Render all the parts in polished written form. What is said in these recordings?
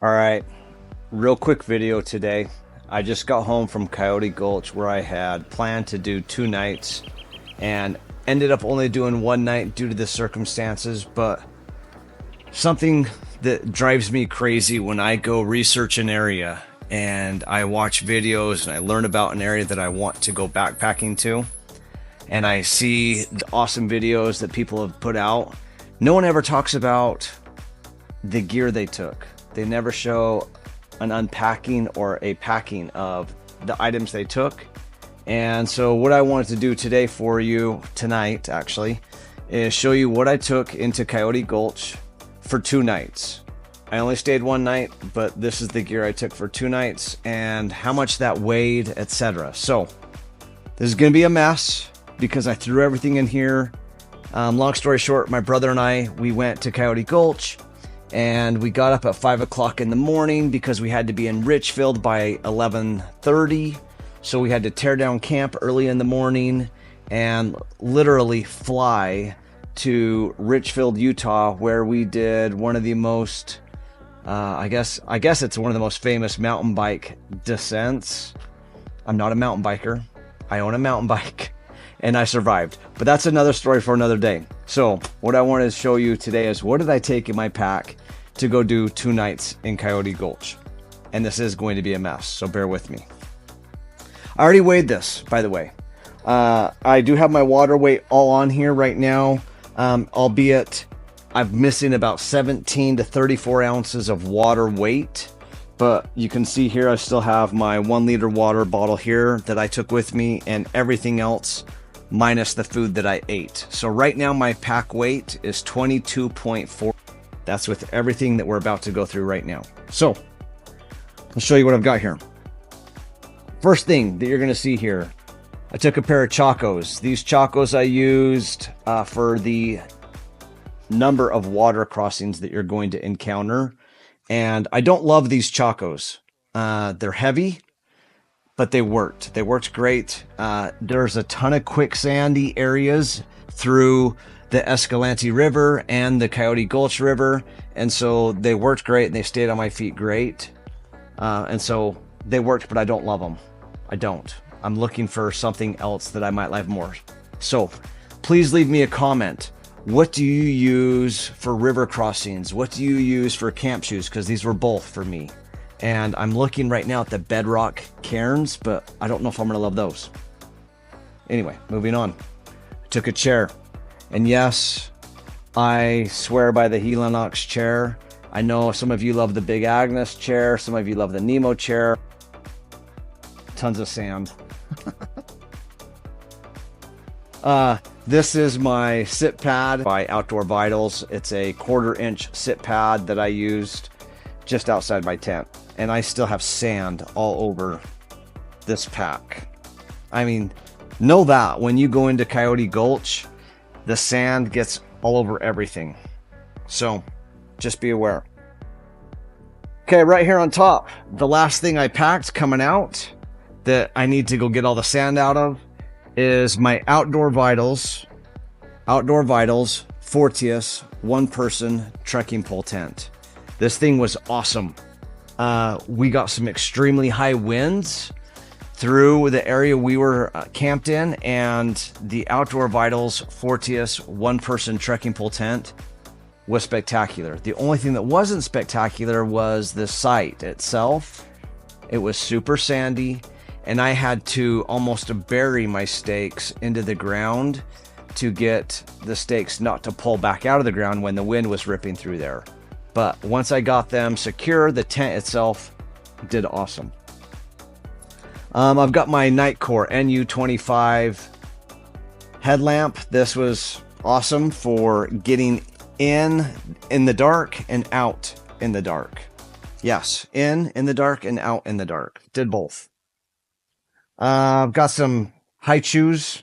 All right, real quick video today. I just got home from Coyote Gulch where I had planned to do 2 nights and ended up only doing one night due to the circumstances. But something that drives me crazy when I go research an area and I watch videos and I learn about an area that I want to go backpacking to, and I see the awesome videos that people have put out, no one ever talks about the gear they took. They never show an unpacking or a packing of the items they took. And so what I wanted to do today for you, tonight actually, is show you what I took into Coyote Gulch for 2 nights. I only stayed one night, but this is the gear I took for 2 nights and how much that weighed, etc. So this is going to be a mess because I threw everything in here. Long story short, my brother and I, we went to Coyote Gulch. And we got up at 5 o'clock in the morning because we had to be in Richfield by 11:30. So we had to tear down camp early in the morning and literally fly to Richfield, Utah, where we did one of the most, I guess it's one of the most famous mountain bike descents. I'm not a mountain biker. I own a mountain bike and I survived, but that's another story for another day. So what I wanted to show you today is what did I take in my pack to go do 2 nights in Coyote Gulch. And this is going to be a mess, so bear with me. I already weighed this, by the way. I do have my water weight all on here right now, albeit I'm missing about 17 to 34 ounces of water weight. But you can see here I still have my 1 liter water bottle here that I took with me and everything else minus the food that I ate. So right now my pack weight is 22.4. That's with everything that we're about to go through right now. So I'll show you what I've got here. First thing that you're going to see here, I took a pair of Chacos. These Chacos I used for the number of water crossings that you're going to encounter. And I don't love these Chacos. They're heavy, but they worked. They worked great. There's a ton of quicksandy areas through the Escalante River and the Coyote Gulch River. And so they worked great and they stayed on my feet great. And so they worked, but I don't love them. I don't. I'm looking for something else that I might like more. So please leave me a comment. What do you use for river crossings? What do you use for camp shoes? Because these were both for me. And I'm looking right now at the Bedrock cairns, but I don't know if I'm going to love those. Anyway, moving on. I took a chair. And yes, I swear by the Helinox chair. I know some of you love the Big Agnes chair. Some of you love the Nemo chair. Tons of sand. This is my sit pad by Outdoor Vitals. It's a 1/4 inch sit pad that I used just outside my tent. And I still have sand all over this pack. I mean, know that when you go into Coyote Gulch, the sand gets all over everything. So just be aware. Okay, right here on top, the last thing I packed coming out that I need to go get all the sand out of is my Outdoor Vitals Fortius 1-person trekking pole tent. This thing was awesome. We got some extremely high winds through the area we were camped in, and the Outdoor Vitals Fortius 1-person trekking pole tent was spectacular. The only thing that wasn't spectacular was the site itself. It was super sandy, and I had to almost bury my stakes into the ground to get the stakes not to pull back out of the ground when the wind was ripping through there. But once I got them secure, the tent itself did awesome. I've got my Nightcore NU25 headlamp. This was awesome for getting in the dark and out in the dark. Yes, in the dark and out in the dark. Did both. I've got some high chews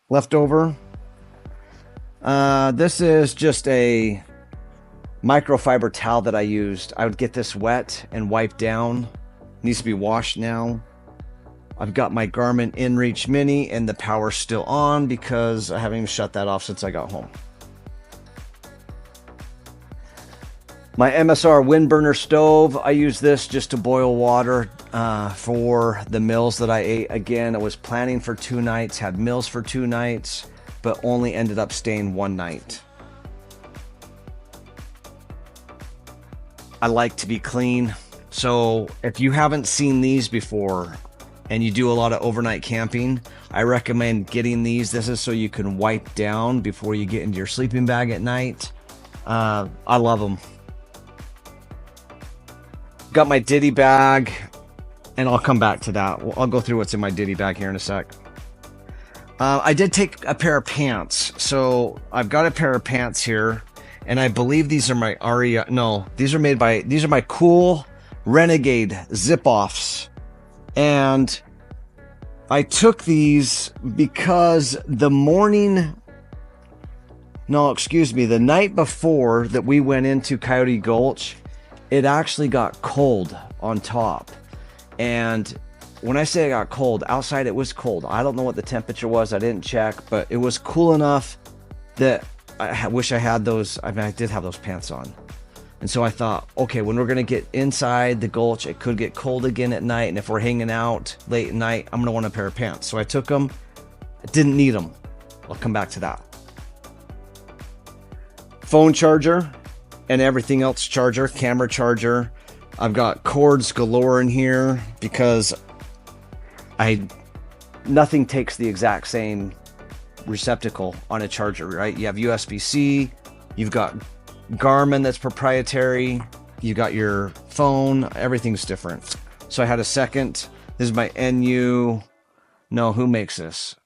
left over. This is just a microfiber towel that I used. I would get this wet and wipe down. Needs to be washed now. I've got my Garmin InReach Mini and the power's still on because I haven't even shut that off since I got home. My MSR wind burner stove, I use this just to boil water for the meals that I ate. Again, I was planning for 2 nights, had meals for 2 nights, but only ended up staying 1 night. I like to be clean. So if you haven't seen these before and you do a lot of overnight camping, I recommend getting these. This is so you can wipe down before you get into your sleeping bag at night. I love them. Got my ditty bag, and I'll come back to that. I'll go through what's in my ditty bag here in a sec. I did take a pair of pants. So I've got a pair of pants here, and I believe these are my Aria. No, these are my Cool Renegade zip-offs. And I took these because the night before that we went into Coyote Gulch, it actually got cold on top. And when I say it got cold, outside it was cold. I don't know what the temperature was. I didn't check, but it was cool enough that I wish I had those. I mean, I did have those pants on. And so I thought, okay, when we're going to get inside the gulch, it could get cold again at night. And if we're hanging out late at night, I'm going to want a pair of pants. So I took them. I didn't need them. I'll come back to that. Phone charger and everything else charger, camera charger. I've got cords galore in here because nothing takes the exact same receptacle on a charger, right? You have USB-C, you've got Garmin that's proprietary, you got your phone, everything's different. So I had a second. This is my NU. No, who makes this?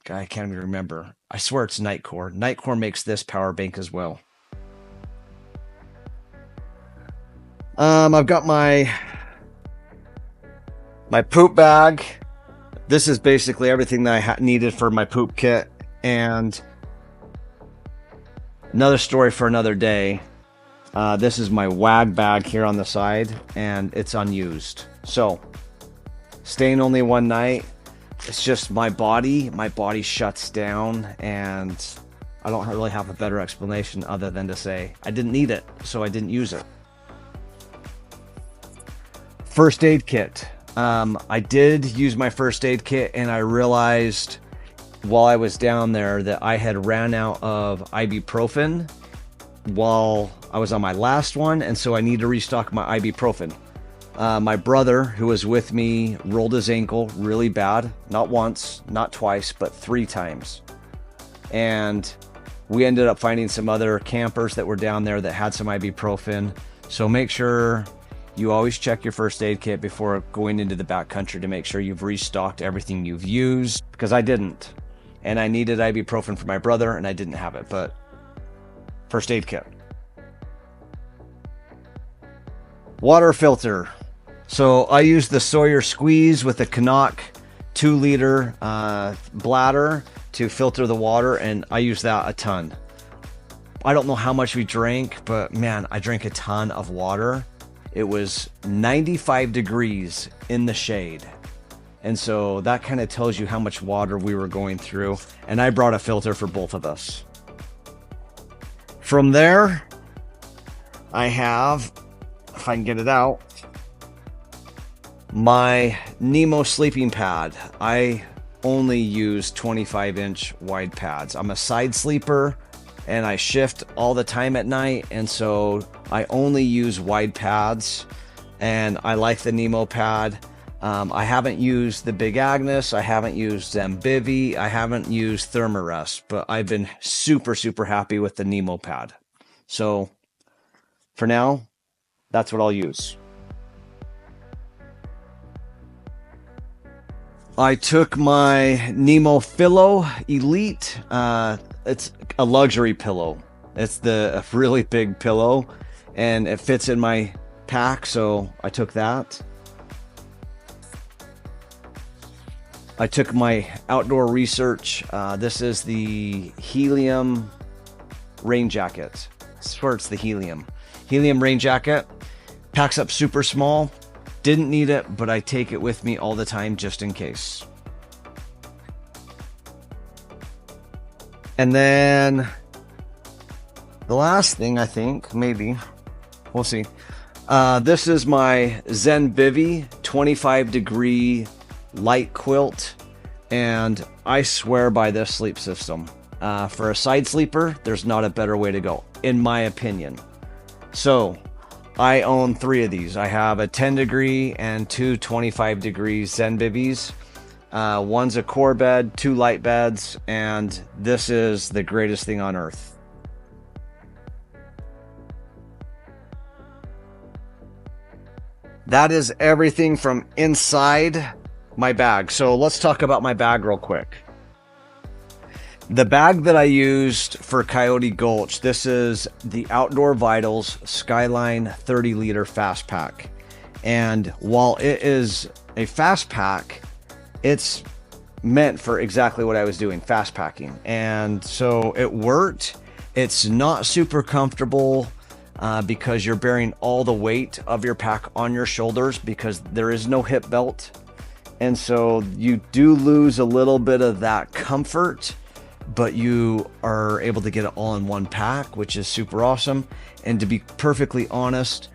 I can't even remember. I swear it's Nightcore. Nightcore makes this power bank as well. I've got my poop bag. This is basically everything that I needed for my poop kit. And another story for another day. This is my wag bag here on the side, and it's unused. So, staying only 1 night. It's just my body shuts down, and I don't really have a better explanation other than to say I didn't need it, so I didn't use it. First aid kit. I did use my first aid kit, and I realized while I was down there that I had ran out of ibuprofen while I was on my last one, and so I need to restock my ibuprofen. My brother, who was with me, rolled his ankle really bad. Not once, not twice, but 3 times. And we ended up finding some other campers that were down there that had some ibuprofen. So make sure you always check your first aid kit before going into the backcountry to make sure you've restocked everything you've used, because I didn't. And I needed ibuprofen for my brother, and I didn't have it, but first aid kit. Water filter. So I use the Sawyer Squeeze with a Canuck 2-liter bladder to filter the water, and I use that a ton. I don't know how much we drank, but man, I drank a ton of water. It was 95 degrees in the shade. And so that kind of tells you how much water we were going through. And I brought a filter for both of us. From there, I have, if I can get it out, my Nemo sleeping pad. I only use 25-inch wide pads. I'm a side sleeper, and I shift all the time at night, and so I only use wide pads, and I like the Nemo pad. I haven't used the Big Agnes, I haven't used Zambivy, I haven't used Thermarest, but I've been super, super happy with the Nemo pad. So for now, that's what I'll use. I took my Nemo Pillow Elite. It's a luxury pillow. It's a really big pillow, and it fits in my pack, so I took that. I took my outdoor research. This is the Helium rain jacket. I swear it's the Helium rain jacket. Packs up super small. Didn't need it, but I take it with me all the time just in case. And then the last thing, I think, maybe, We'll see. This is my Zen Bivy 25-degree light quilt, and I swear by this sleep system. For a side sleeper, there's not a better way to go, in my opinion. So, I own 3 of these. I have a 10-degree and 2 25-degree Zen Bivvies. One's a core bed, 2 light beds, and this is the greatest thing on earth. That is everything from inside my bag. So let's talk about my bag real quick. The bag that I used for Coyote Gulch, this is the Outdoor Vitals Skyline 30-liter fast pack. And while it is a fast pack, it's meant for exactly what I was doing, fast packing. And so it worked. It's not super comfortable because you're bearing all the weight of your pack on your shoulders because there is no hip belt. And so you do lose a little bit of that comfort, but you are able to get it all in one pack, which is super awesome. And to be perfectly honest,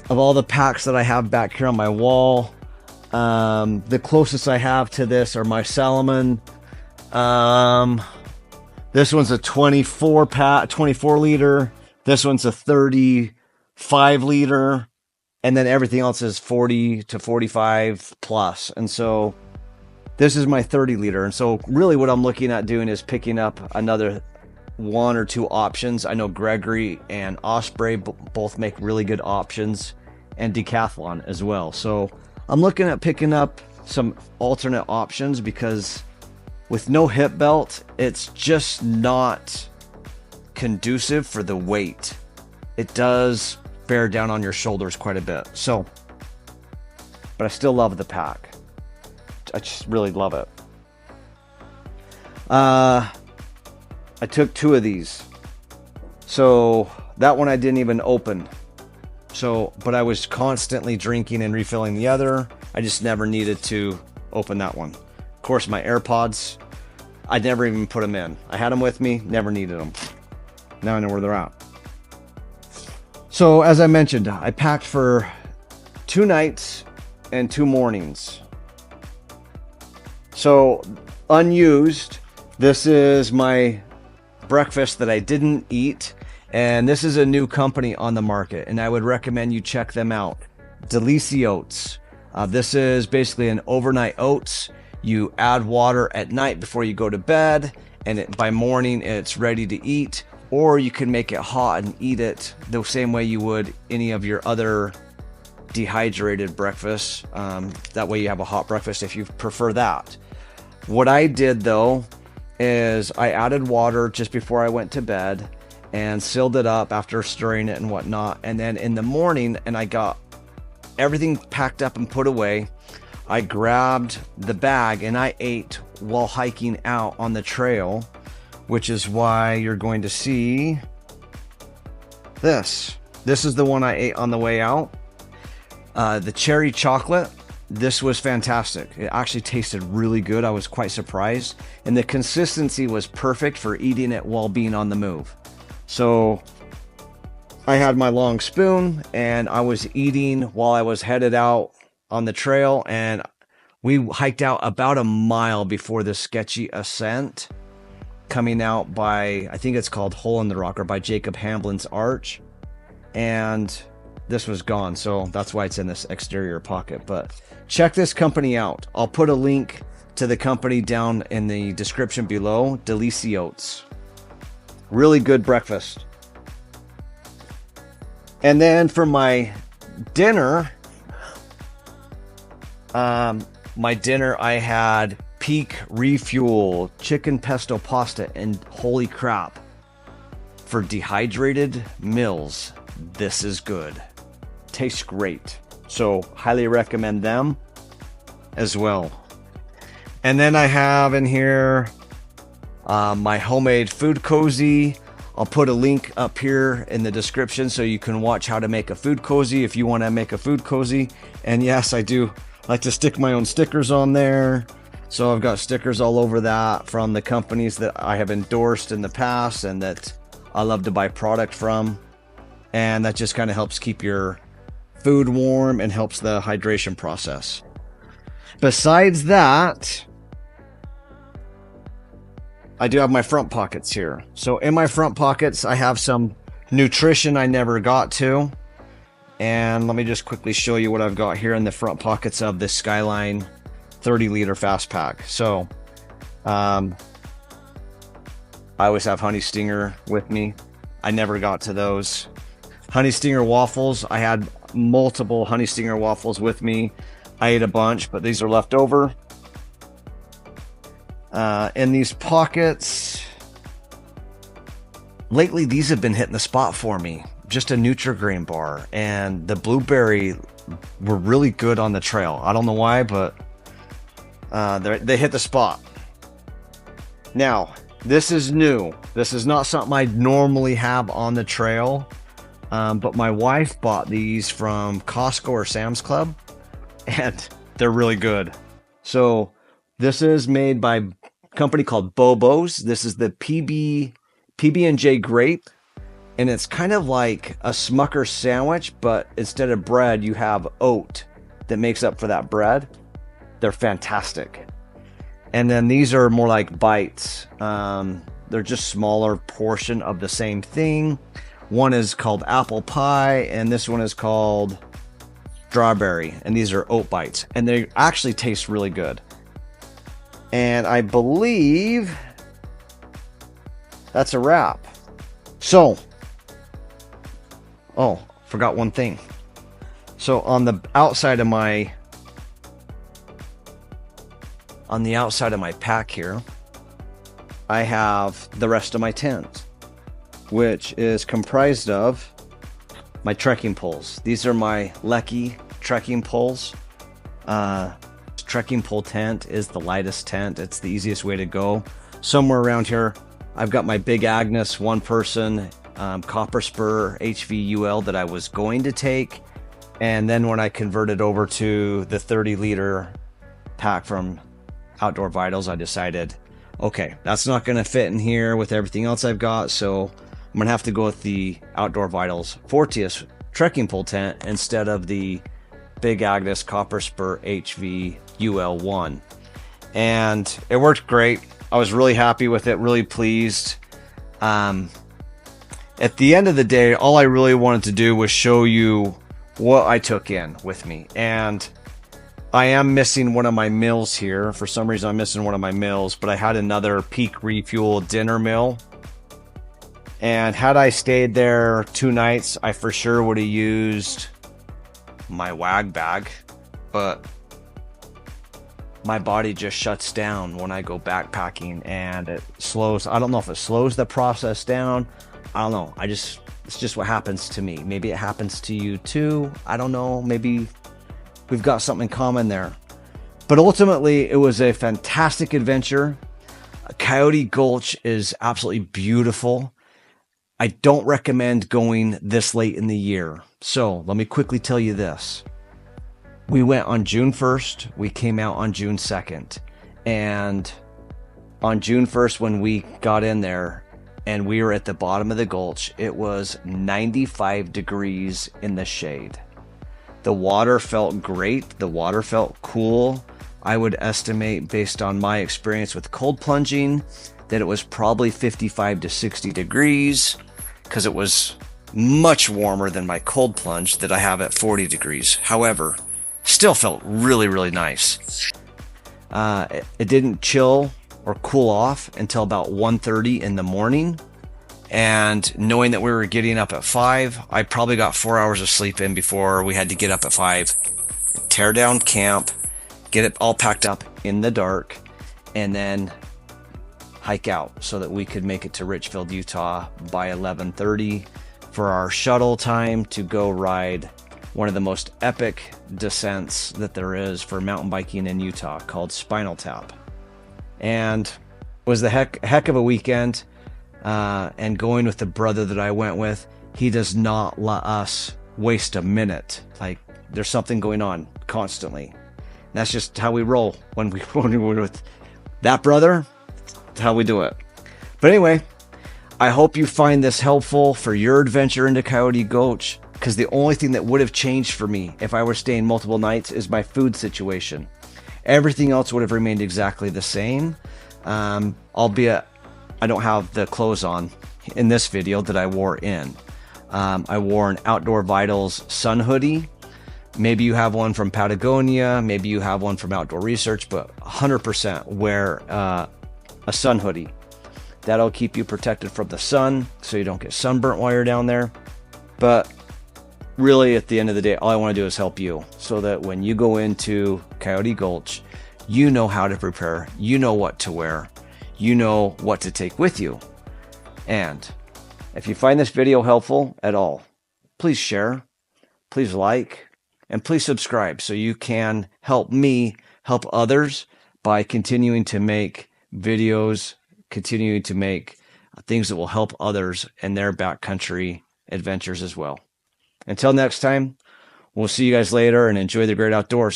of all the packs that I have back here on my wall, the closest I have to this are my Salomon. This one's a 24 liter. This one's a 35 liter. And then everything else is 40 to 45 plus. And so this is my 30 liter. And so really what I'm looking at doing is picking up another 1 or 2 options. I know Gregory and Osprey both make really good options, and Decathlon as well. So I'm looking at picking up some alternate options because with no hip belt, it's just not conducive for the weight. It does bear down on your shoulders quite a bit. So, but I still love the pack. I just really love it. I took 2 of these. So that one I didn't even open. So, but I was constantly drinking and refilling the other. I just never needed to open that one. Of course, my AirPods, I never even put them in. I had them with me, never needed them. Now I know where they're at. So as I mentioned, I packed for 2 nights and 2 mornings. So unused, this is my breakfast that I didn't eat. And this is a new company on the market, and I would recommend you check them out. Deliciotes. This is basically an overnight oats. You add water at night before you go to bed, and by morning it's ready to eat. Or you can make it hot and eat it the same way you would any of your other dehydrated breakfasts. That way you have a hot breakfast if you prefer that. What I did though is I added water just before I went to bed and sealed it up after stirring it and whatnot. And then in the morning, and I got everything packed up and put away, I grabbed the bag and I ate while hiking out on the trail, which is why you're going to see this. This is the one I ate on the way out. The cherry chocolate. This was fantastic. It actually tasted really good. I was quite surprised. And the consistency was perfect for eating it while being on the move. So I had my long spoon and I was eating while I was headed out on the trail. And we hiked out about a mile before the sketchy ascent, coming out by, I think it's called Hole in the Rock, or by Jacob Hamblin's Arch. And this was gone, so that's why it's in this exterior pocket. But check this company out. I'll put a link to the company down in the description below. Deliciotes. Really good breakfast. And then for my dinner, I had Peak Refuel chicken pesto pasta, and holy crap, for dehydrated meals, this is good. Tastes great. So highly recommend them as well. And then I have in here my homemade food cozy. I'll put a link up here in the description so you can watch how to make a food cozy if you want to make a food cozy. And yes, I do like to stick my own stickers on there. So I've got stickers all over that from the companies that I have endorsed in the past and that I love to buy product from. and that just kind of helps keep your food warm and helps the hydration process. Besides that, I do have my front pockets here. So in my front pockets, I have some nutrition I never got to. And let me just quickly show you what I've got here in the front pockets of this Skyline 30-liter fast pack. So I always have Honey Stinger with me. I never got to those. Honey Stinger waffles. I had multiple Honey Stinger waffles with me. I ate a bunch, but these are left over. In these pockets, lately these have been hitting the spot for me. Just a Nutri-Grain bar, and the blueberry were really good on the trail. I don't know why, but they hit the spot. Now, this is new. This is not something I normally have on the trail, but my wife bought these from Costco or Sam's Club, and they're really good. So this is made by a company called Bobo's. This is the PB&J grape, and it's kind of like a Smucker sandwich, but instead of bread, you have oat that makes up for that bread. They're fantastic. And then these are more like bites. They're just smaller portion of the same thing. One is called apple pie, and this one is called strawberry, and these are oat bites, and they actually taste really good. And I believe that's a wrap. So, oh, forgot one thing. So on the outside of my pack here, I have the rest of my tent, which is comprised of my trekking poles. These are my Lecky trekking poles. Trekking pole tent is the lightest tent. It's the easiest way to go. Somewhere around here, I've got my Big Agnes one person copper spur HVUL that I was going to take. And then when I converted over to the 30-liter pack from Outdoor Vitals, I decided, okay, that's not going to fit in here with everything else I've got. So I'm going to have to go with the Outdoor Vitals Fortius trekking pole tent instead of the Big Agnes Copper Spur HVUL1. And it worked great. I was really happy with it, really pleased. At the end of the day, all I really wanted to do was show you what I took in with me. And I am missing one of my meals here. For some reason, I'm missing one of my meals, but I had another Peak Refuel dinner meal. And had I stayed there 2 nights, I for sure would have used my WAG bag, but my body just shuts down when I go backpacking, and it slows. I don't know if it slows the process down. I don't know. It's just what happens to me. Maybe it happens to you too. I don't know. Maybe we've got something in common there. But ultimately, it was a fantastic adventure. Coyote Gulch is absolutely beautiful. I don't recommend going this late in the year. So let me quickly tell you this. We went on June 1st. We came out on June 2nd. And on June 1st, when we got in there and we were at the bottom of the gulch, it was 95 degrees in the shade. The water felt great. The water felt cool. I would estimate, based on my experience with cold plunging, that it was probably 55 to 60 degrees, because it was much warmer than my cold plunge that I have at 40 degrees. However, still felt really, really nice. It didn't chill or cool off until about 1:30 in the morning. And knowing that we were getting up at 5, I probably got 4 hours of sleep in before we had to get up at 5, tear down camp, get it all packed up in the dark, and then hike out so that we could make it to Richfield, Utah by 11:30 for our shuttle time to go ride one of the most epic descents that there is for mountain biking in Utah, called Spinal Tap. And it was the heck of a weekend. And going with the brother that I went with, he does not let us waste a minute. Like, there's something going on constantly. And that's just how we roll when we're with that brother. That's how we do it. But anyway, I hope you find this helpful for your adventure into Coyote Gulch, because the only thing that would have changed for me if I were staying multiple nights is my food situation. Everything else would have remained exactly the same, albeit I don't have the clothes on in this video that I wore in. I wore an Outdoor Vitals sun hoodie. Maybe you have one from Patagonia, maybe you have one from Outdoor Research, but 100% wear a sun hoodie. That'll keep you protected from the sun so you don't get sunburnt while you're down there. But really, at the end of the day, all I want to do is help you so that when you go into Coyote Gulch, you know how to prepare, you know what to wear, you know what to take with you. And if you find this video helpful at all, please share, please like, and please subscribe so you can help me help others by continuing to make videos, continuing to make things that will help others in their backcountry adventures as well. Until next time, we'll see you guys later and enjoy the great outdoors.